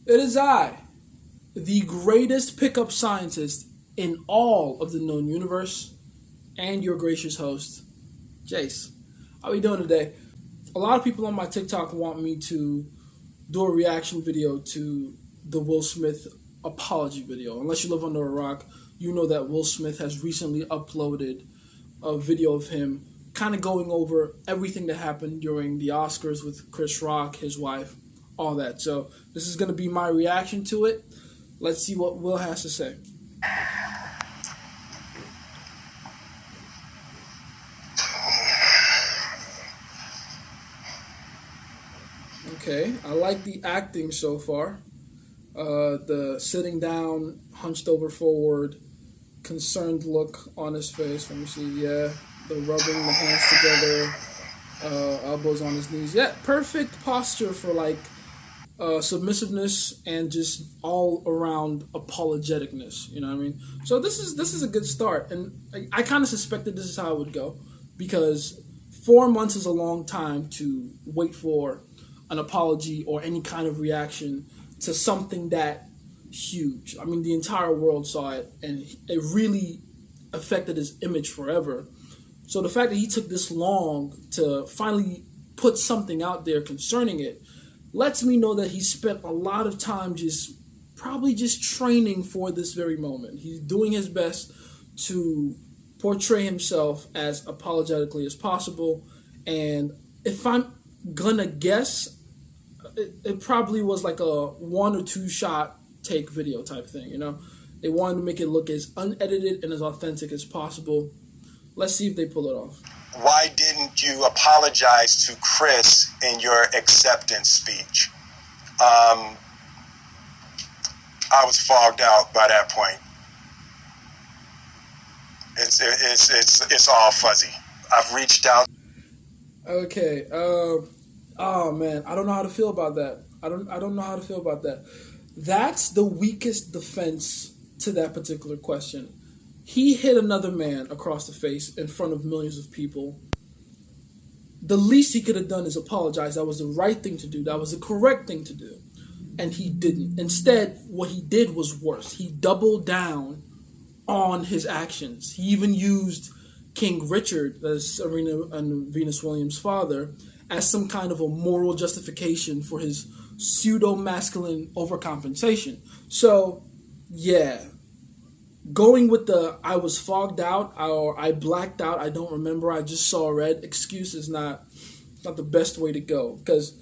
It is I, the greatest pickup scientist in all of the known universe, and your gracious host, Jace. How are you doing today? A lot of people on my TikTok want me to do a reaction video to the Will Smith apology video. Unless you live under a rock, you know that Will Smith has recently uploaded a video of him kind of going over everything that happened during the Oscars with Chris Rock, his wife, all that. So this is going to be my reaction to it. Let's see what Will has to say. Okay, I like the acting so far. The sitting down, hunched over forward, concerned look on his face. Let me see. Yeah, the rubbing the hands together, elbows on his knees. Yeah, perfect posture for like submissiveness and just all around apologeticness. You know what I mean? So this is a good start, and I kind of suspected this is how it would go because 4 months is a long time to wait for an apology or any kind of reaction to something that huge. I mean, the entire world saw it, and it really affected his image forever. So the fact that he took this long to finally put something out there concerning it lets me know that he spent a lot of time probably just training for this very moment. He's doing his best to portray himself as apologetically as possible. And if I'm gonna guess, it probably was like a 1 or 2 shot take video type thing, you know? They wanted to make it look as unedited and as authentic as possible. Let's see if they pull it off. Why didn't you apologize to Chris in your acceptance speech? I was fogged out by that point. It's all fuzzy. I've reached out. Okay. Oh man, I don't know how to feel about that. I don't know how to feel about that. That's the weakest defense to that particular question. He hit another man across the face in front of millions of people. The least he could have done is apologize. That was the right thing to do. That was the correct thing to do. And he didn't. Instead, what he did was worse. He doubled down on his actions. He even used King Richard, as Serena and Venus Williams' father, as some kind of a moral justification for his pseudo-masculine overcompensation. So, yeah, going with the I was fogged out or I blacked out, I don't remember, I just saw red excuse is not the best way to go because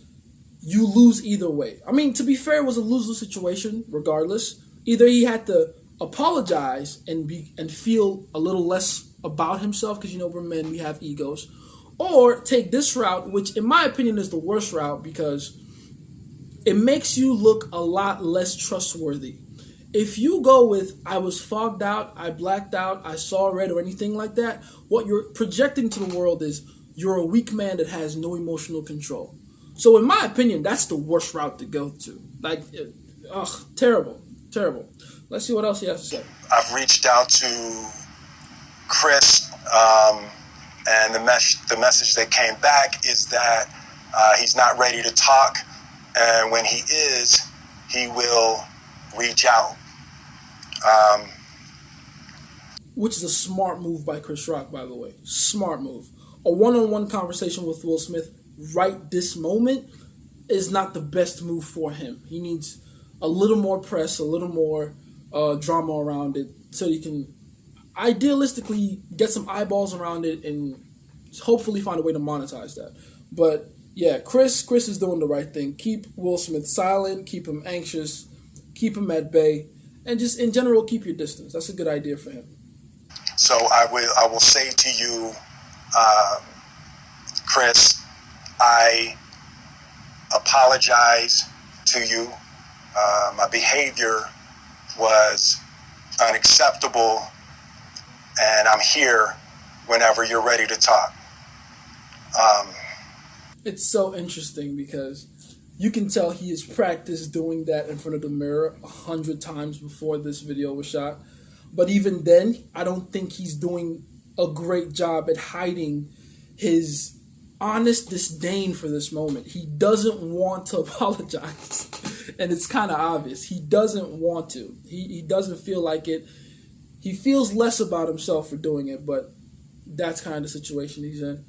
you lose either way. I mean, to be fair, it was a lose-lose situation regardless. Either he had to apologize and feel a little less about himself because, you know, we're men, we have egos, or take this route, which in my opinion is the worst route because it makes you look a lot less trustworthy. If you go with, I was fogged out, I blacked out, I saw red or anything like that, what you're projecting to the world is you're a weak man that has no emotional control. So in my opinion, that's the worst route to go to. Like, terrible, terrible. Let's see what else he has to say. I've reached out to Chris, and the message that came back is that he's not ready to talk, and when he is, he will reach out. Which is a smart move by Chris Rock, by the way. Smart move. A one-on-one conversation with Will Smith right this moment is not the best move for him. He needs a little more press, a little more drama around it so he can idealistically get some eyeballs around it and hopefully find a way to monetize that. But yeah, Chris is doing the right thing. Keep Will Smith silent, keep him anxious, keep him at bay, and just in general keep your distance. That's a good idea for him. So I will say to you, Chris, I apologize to you. My behavior was unacceptable, and I'm here whenever you're ready to talk. It's so interesting because you can tell he has practiced doing that in front of the mirror 100 times before this video was shot. But even then, I don't think he's doing a great job at hiding his honest disdain for this moment. He doesn't want to apologize. And it's kind of obvious. He doesn't want to. He doesn't feel like it. He feels less about himself for doing it, but that's kind of the situation he's in.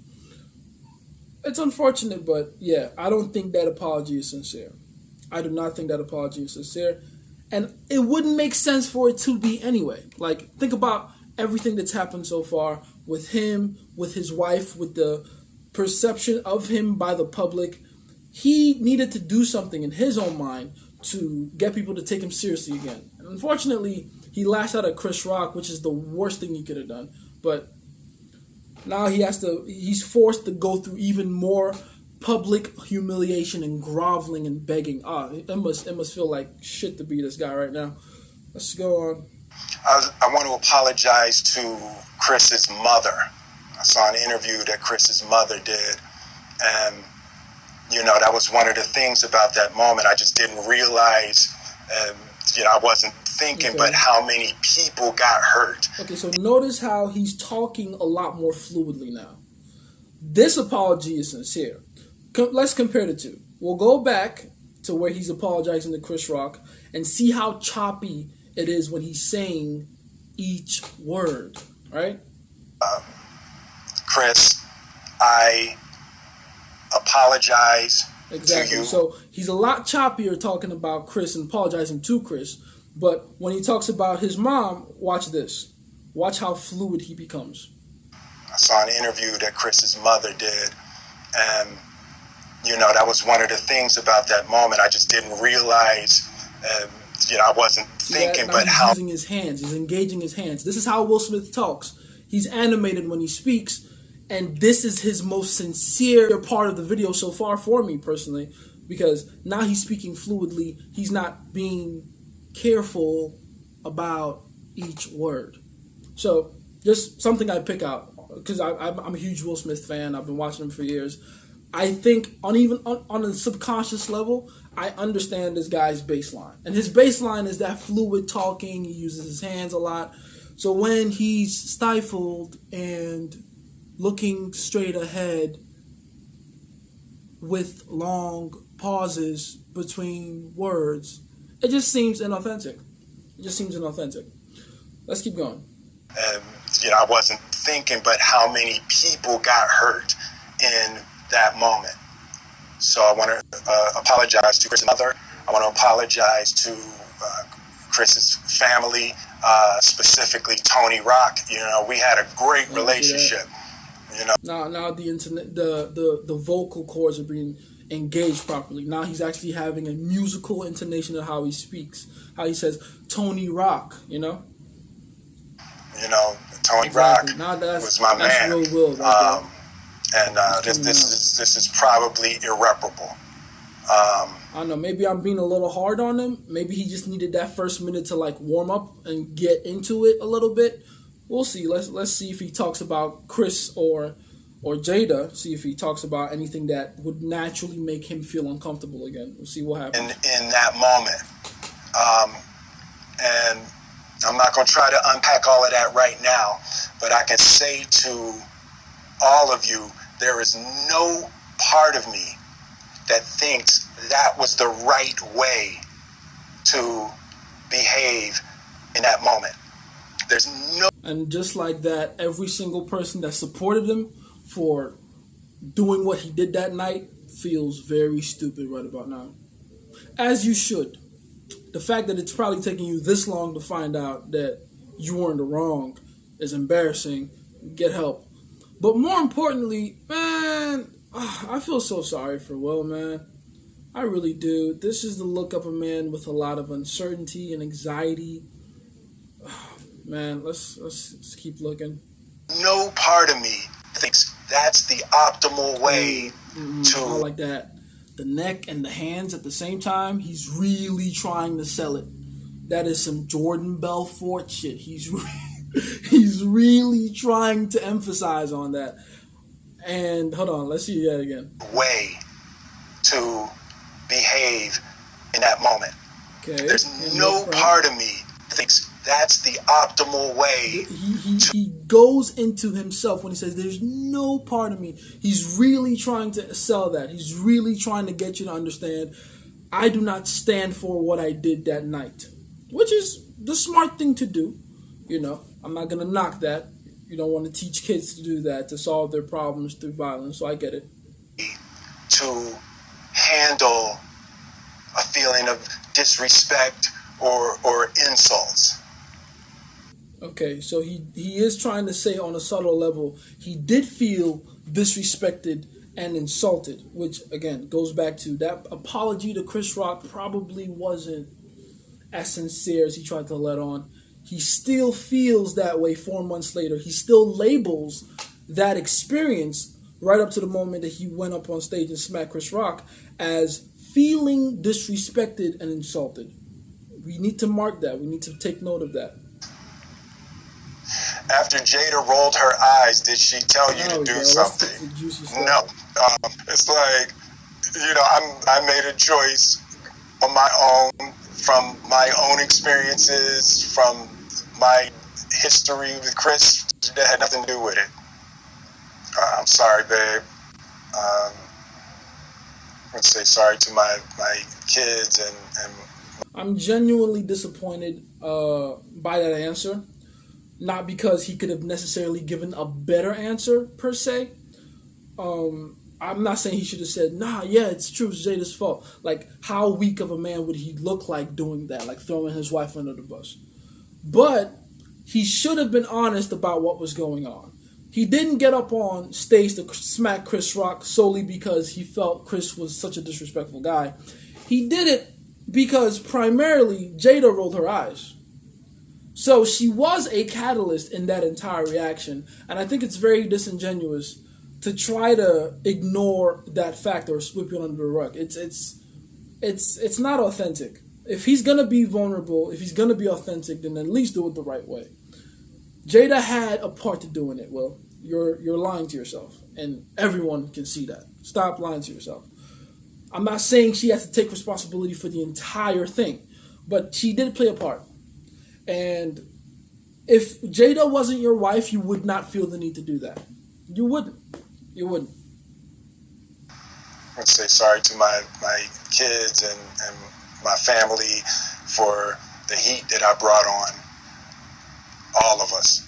It's unfortunate, but yeah, I don't think that apology is sincere. I do not think that apology is sincere. And it wouldn't make sense for it to be anyway. Like, think about everything that's happened so far with him, with his wife, with the perception of him by the public. He needed to do something in his own mind to get people to take him seriously again. And unfortunately, he lashed out at Chris Rock, which is the worst thing he could have done. But now he's forced to go through even more public humiliation and groveling and begging. It must feel like shit to be this guy right now. Let's go on. I want to apologize to Chris's mother. I saw an interview that Chris's mother did, and that was one of the things about that moment. I just didn't realize, I wasn't thinking, but how many people got hurt. Okay, so notice how he's talking a lot more fluidly now. This apology is sincere. Let's compare the two. We'll go back to where he's apologizing to Chris Rock and see how choppy it is when he's saying each word, right? Chris, I apologize to you. So he's a lot choppier talking about Chris and apologizing to Chris. But when he talks about his mom, watch this. Watch how fluid he becomes. I saw an interview that Chris's mother did, and that was one of the things about that moment. I just didn't realize, I wasn't thinking, but he's using his hands. He's engaging his hands. This is how Will Smith talks. He's animated when he speaks, and this is his most sincere part of the video so far for me personally, because now he's speaking fluidly. He's not being careful about each word. So just something I pick out, because I'm a huge Will Smith fan. I've been watching him for years. I think on a subconscious level, I understand this guy's baseline. And his baseline is that fluid talking. He uses his hands a lot. So when he's stifled and looking straight ahead with long pauses between words, it just seems inauthentic. Let's keep going. I wasn't thinking, but how many people got hurt in that moment. So I want to apologize to Chris's mother. I want to apologize to Chris's family, specifically Tony Rock. We had a great relationship. Now the internet, the vocal cords are being engaged properly. Now he's actually having a musical intonation of how he speaks, how he says Tony Rock. Tony Rock was my man. Real Will right and this is probably irreparable. I don't know. Maybe I'm being a little hard on him. Maybe he just needed that first minute to warm up and get into it a little bit. We'll see. Let's see if he talks about Chris or Jada. See if he talks about anything that would naturally make him feel uncomfortable again. We'll see what happens in that moment. And I'm not going to try to unpack all of that right now, but I can say to all of you, there is no part of me that thinks that was the right way to behave in that moment. There's no... And just like that, every single person that supported him for doing what he did that night feels very stupid right about now. As you should. The fact that it's probably taking you this long to find out that you were in the wrong is embarrassing. Get help. But more importantly, man, I feel so sorry for Will, man. I really do. This is the look of a man with a lot of uncertainty and anxiety. Man, let's keep looking. No part of me thinks that's the optimal way to... I like that. The neck and the hands at the same time. He's really trying to sell it. That is some Jordan Belfort shit. He's really trying to emphasize on that. And hold on, let's see that again. Way to behave in that moment. Okay. There's no part of me thinks that's the optimal way. He goes into himself when he says, there's no part of me. He's really trying to sell that. He's really trying to get you to understand, I do not stand for what I did that night. Which is the smart thing to do. You know, I'm not going to knock that. You don't want to teach kids to do that, to solve their problems through violence, so I get it. To handle a feeling of disrespect or insults. Okay, so he is trying to say on a subtle level, he did feel disrespected and insulted, which again goes back to that apology to Chris Rock probably wasn't as sincere as he tried to let on. He still feels that way 4 months later. He still labels that experience right up to the moment that he went up on stage and smacked Chris Rock as feeling disrespected and insulted. We need to mark that. We need to take note of that. After Jada rolled her eyes, did she tell you to do something? No. It's like, you know, I made a choice on my own, from my own experiences, from my history with Chris that had nothing to do with it. I'm sorry, babe. Let's say sorry to my kids and I'm genuinely disappointed by that answer. Not because he could have necessarily given a better answer, per se. I'm not saying he should have said, nah, yeah, it's true, it's Jada's fault. Like, how weak of a man would he look like doing that? Like, throwing his wife under the bus. But he should have been honest about what was going on. He didn't get up on stage to smack Chris Rock solely because he felt Chris was such a disrespectful guy. He did it because primarily Jada rolled her eyes. So she was a catalyst in that entire reaction. And I think it's very disingenuous to try to ignore that fact or sweep it under the rug. It's not authentic. If he's gonna be vulnerable, if he's gonna be authentic, then at least do it the right way. Jada had a part to do in it. Well, you're lying to yourself, and everyone can see that. Stop lying to yourself. I'm not saying she has to take responsibility for the entire thing, but she did play a part. And if Jada wasn't your wife, you would not feel the need to do that. You wouldn't. You wouldn't. Let's say sorry to my kids and my family for the heat that I brought on all of us.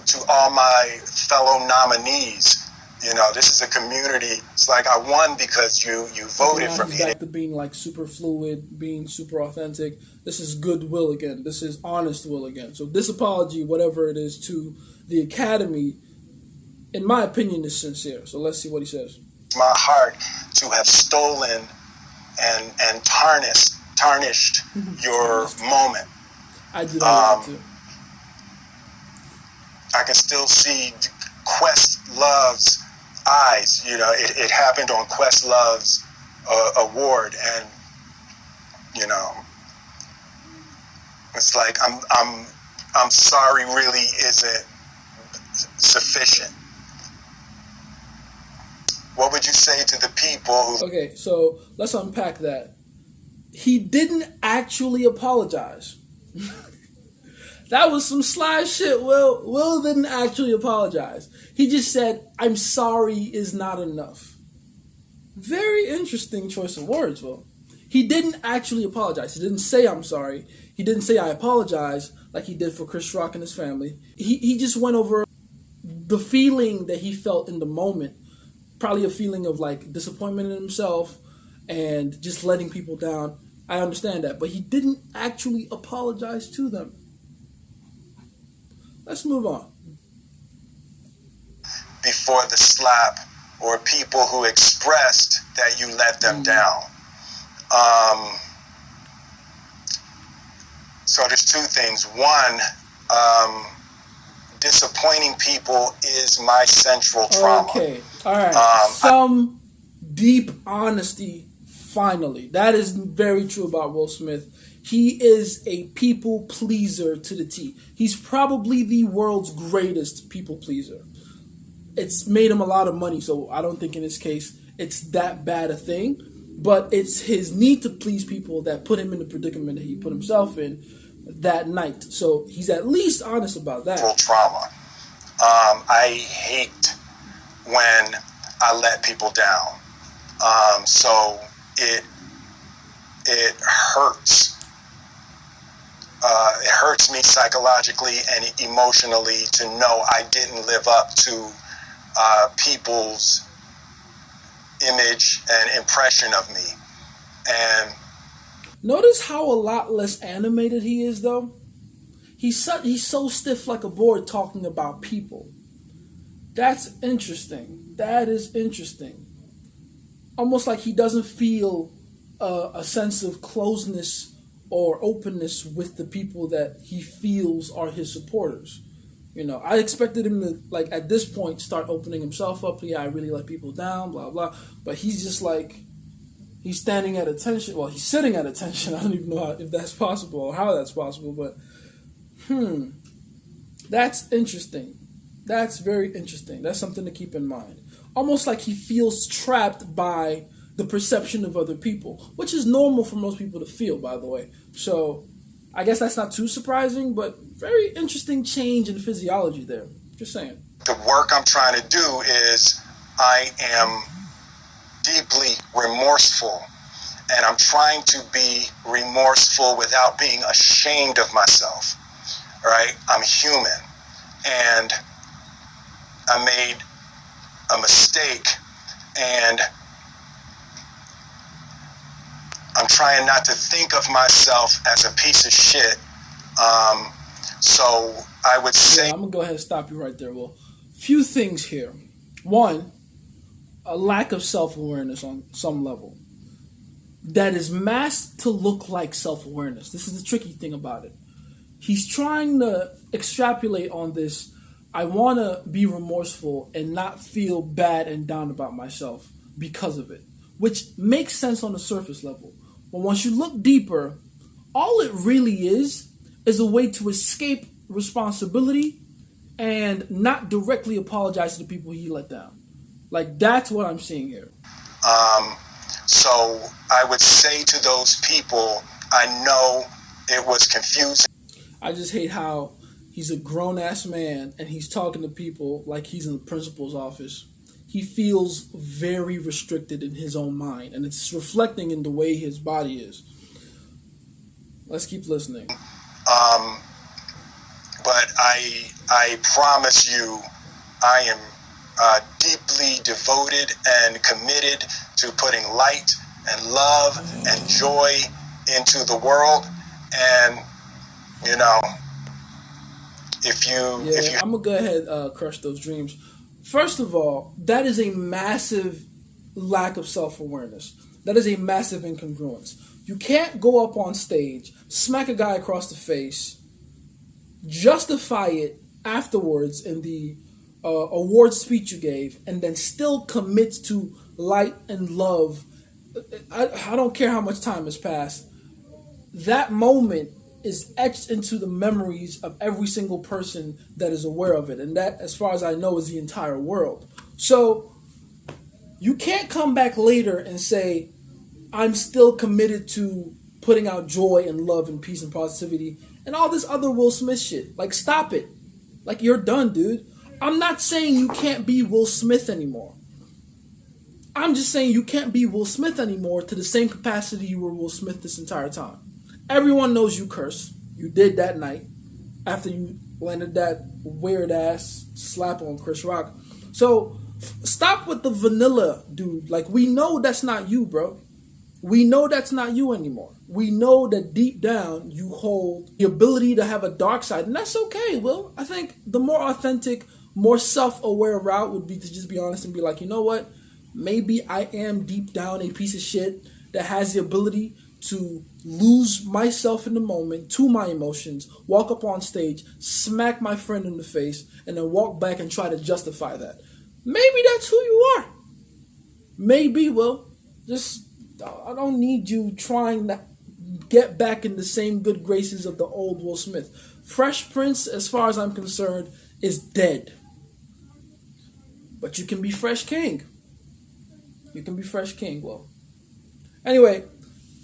To all my fellow nominees, you know, this is a community. It's like I won because you voted for me. Back to being like super fluid, being super authentic. This is goodwill again. This is honest will again. So this apology, whatever it is, to the Academy, in my opinion, is sincere. So let's see what he says. My heart to have stolen and tarnished your moment. I do that too. I can still see Questlove's eyes. You know, it happened on Questlove's award, and you know, it's like I'm sorry really isn't sufficient. What would you say to the people who... Okay, so let's unpack that. He didn't actually apologize. That was some sly shit. Will didn't actually apologize. He just said, I'm sorry is not enough. Very interesting choice of words, Will. He didn't actually apologize. He didn't say, I'm sorry. He didn't say, I apologize, like he did for Chris Rock and his family. He just went over the feeling that he felt in the moment. Probably a feeling of like disappointment in himself and just letting people down. I understand that. But he didn't actually apologize to them. Let's move on. Before the slap, or people who expressed that you let them down. So there's two things. One, disappointing people is my central trauma. Okay, all right. Some deep honesty, finally. That is very true about Will Smith. He is a people pleaser to the T. He's probably the world's greatest people pleaser. It's made him a lot of money, so I don't think in this case it's that bad a thing. But it's his need to please people that put him in the predicament that he put himself in that night. So he's at least honest about that. Trauma. I hate when I let people down. So it hurts. It hurts me psychologically and emotionally to know I didn't live up to people's image and impression of me. And notice how a lot less animated he is, though. He's so stiff like a board talking about people. That's interesting. That is interesting. Almost like he doesn't feel a sense of closeness or openness with the people that he feels are his supporters. You know, I expected him to, like, at this point, start opening himself up. Yeah, I really let people down, blah, blah. But he's just like, he's standing at attention. Well, he's sitting at attention. I don't even know if that's possible or how that's possible. But, that's interesting. That's very interesting. That's something to keep in mind. Almost like he feels trapped by the perception of other people, which is normal for most people to feel, by the way. So I guess that's not too surprising, but very interesting change in physiology there. Just saying. The work I'm trying to do is I am deeply remorseful, and I'm trying to be remorseful without being ashamed of myself, right? I'm human, and I made a mistake, and I'm trying not to think of myself as a piece of shit. So I would say... Yeah, I'm going to go ahead and stop you right there, Will. Few things here. One, a lack of self-awareness on some level that is masked to look like self-awareness. This is the tricky thing about it. He's trying to extrapolate on this, I want to be remorseful and not feel bad and down about myself because of it, which makes sense on the surface level. But once you look deeper, all it really is a way to escape responsibility and not directly apologize to the people he let down. Like, that's what I'm seeing here. So I would say to those people, I know it was confusing. I just hate how he's a grown-ass man and he's talking to people like he's in the principal's office. He feels very restricted in his own mind, and it's reflecting in the way his body is. Let's keep listening. But I promise you, I am deeply devoted and committed to putting light and love and joy into the world. And, you know, if you I'm going to go ahead crush those dreams. First of all, that is a massive lack of self-awareness. That is a massive incongruence. You can't go up on stage, smack a guy across the face, justify it afterwards in the award speech you gave, and then still commit to light and love. I don't care how much time has passed. That moment is etched into the memories of every single person that is aware of it. And that, as far as I know, is the entire world. So you can't come back later and say, I'm still committed to putting out joy and love and peace and positivity and all this other Will Smith shit. Like, stop it. Like, you're done, dude. I'm not saying you can't be Will Smith anymore. I'm just saying you can't be Will Smith anymore to the same capacity you were Will Smith this entire time. Everyone knows you curse. You did that night after you landed that weird ass slap on Chris Rock. So stop with the vanilla, dude. Like, we know that's not you, bro. We know that's not you anymore. We know that deep down you hold the ability to have a dark side, and that's okay, Will. I think the more authentic, more self-aware route would be to just be honest and be like, you know what? Maybe I am deep down a piece of shit that has the ability to lose myself in the moment to my emotions, walk up on stage, smack my friend in the face, and then walk back and try to justify that. Maybe that's who you are. Maybe, Will. Just, I don't need you trying to get back in the same good graces of the old Will Smith. Fresh Prince, as far as I'm concerned, is dead. But you can be Fresh King. You can be Fresh King, Will. Anyway,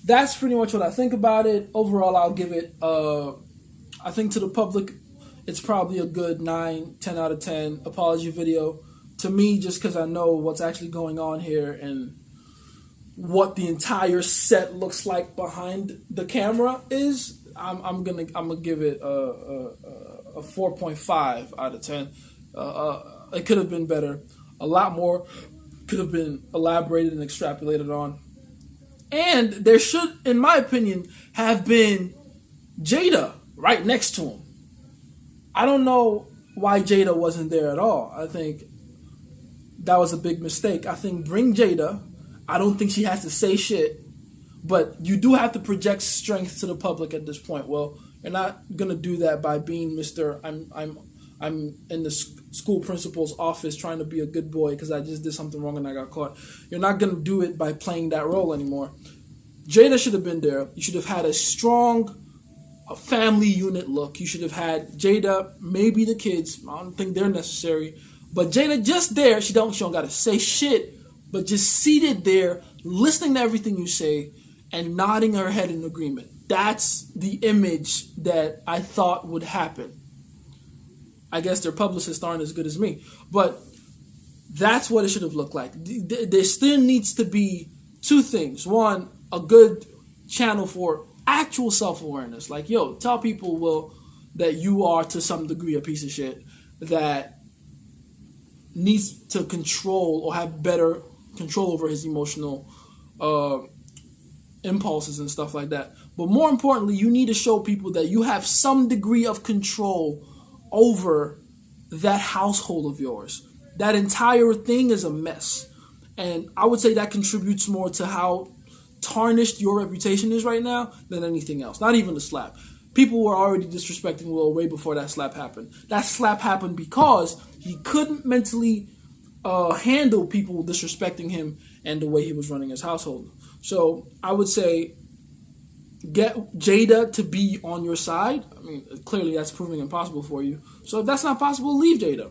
that's pretty much what I think about it. Overall, I'll give it, I think to the public, it's probably a good 9, 10 out of 10 apology video to me, just because I know what's actually going on here and what the entire set looks like behind the camera is. I'm gonna give it a 4.5 out of 10. It could have been better. A lot more could have been elaborated and extrapolated on. And there should, in my opinion, have been Jada right next to him. I don't know why Jada wasn't there at all. I think that was a big mistake. I think bring Jada. I don't think she has to say shit, but you do have to project strength to the public at this point. Well, you're not gonna do that by being Mr. I'm in the school principal's office trying to be a good boy because I just did something wrong and I got caught. You're not gonna do it by playing that role anymore. Jada should have been there. You should have had a strong family unit look. You should have had Jada, maybe the kids. I don't think they're necessary, but Jada just there. She don't gotta say shit, but just seated there, listening to everything you say and nodding her head in agreement. That's the image that I thought would happen. I guess their publicists aren't as good as me, but that's what it should have looked like. There still needs to be two things. One, a good channel for actual self-awareness. Like, yo, tell people, Will, that you are to some degree a piece of shit that needs to control or have better control over his emotional impulses and stuff like that. But more importantly, you need to show people that you have some degree of control over that household of yours. That entire thing is a mess. And I would say that contributes more to how tarnished your reputation is right now than anything else. Not even the slap. People were already disrespecting Will way before that slap happened. That slap happened because he couldn't mentally handle people disrespecting him and the way he was running his household. So I would say get Jada to be on your side. I mean, clearly that's proving impossible for you. So if that's not possible, leave Jada.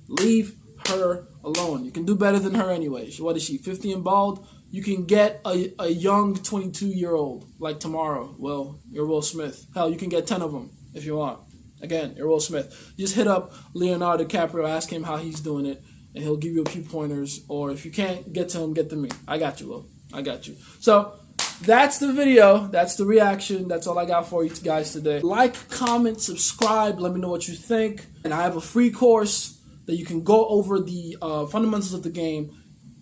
Leave her alone. You can do better than her anyway. What is she, 50 and bald? You can get a young 22-year-old like tomorrow. Well, you're Will Smith. Hell, you can get 10 of them if you want. Again, you're Will Smith. Just hit up Leonardo DiCaprio, ask him how he's doing it, and he'll give you a few pointers. Or if you can't get to him, get to me. I got you, Will. I got you. So that's the video. That's the reaction. That's all I got for you guys today. Like, comment, subscribe. Let me know what you think. And I have a free course that you can go over the fundamentals of the game,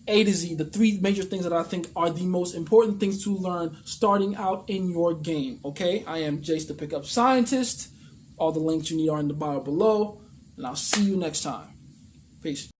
A to Z, the 3 major things that I think are the most important things to learn starting out in your game. Okay? I am Jace the Pickup Scientist. All the links you need are in the bio below. And I'll see you next time. Peace.